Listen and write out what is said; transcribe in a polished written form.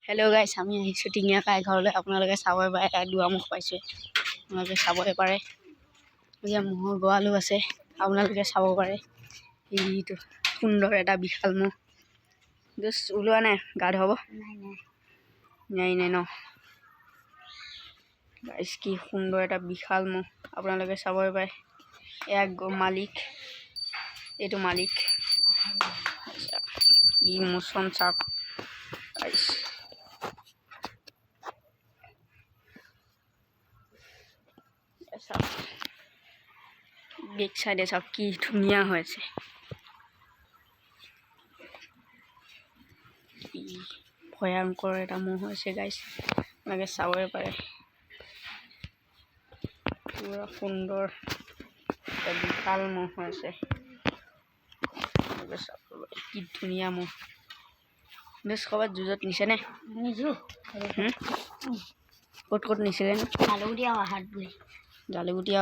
Hello' গাইছ, আমি আহিছোঁ টিঙীয়াকাই ঘৰলৈ। আপোনালোকে চাবই পাৰে, দুৱাৰমুখ পাইছোঁ। আপোনালোকে চাবই পাৰে। এতিয়া ম'হৰ গঁৰালো আছে, আপোনালোকে চাব পাৰে। এইটো সুন্দৰ এটা বিশাল ম'হ। জাষ্ট ওলোৱা নাই, গা ধুৱাব নাই ন গাইছ। কি সুন্দৰ এটা বিশাল ম'হ, আপোনালোকে চাবই পাৰে। এয়া মালিক, এইটো মালিক। ই মোচন চাপ গাইছ। বেক চাইডে চাওক কি ধুনীয়া হৈ আছে। ভয়ংকৰ এটা ম'হ হৈছে গাইছ, আপোনালোকে চাবই পাৰে। পুৰা সুন্দৰ এটা বিশাল ম'হ হৈছে। কি ধুনীয়া ম'হ। ক'ৰবাত যুঁজত নিছেনে? ক'ত নিছিলে? জালুগুটি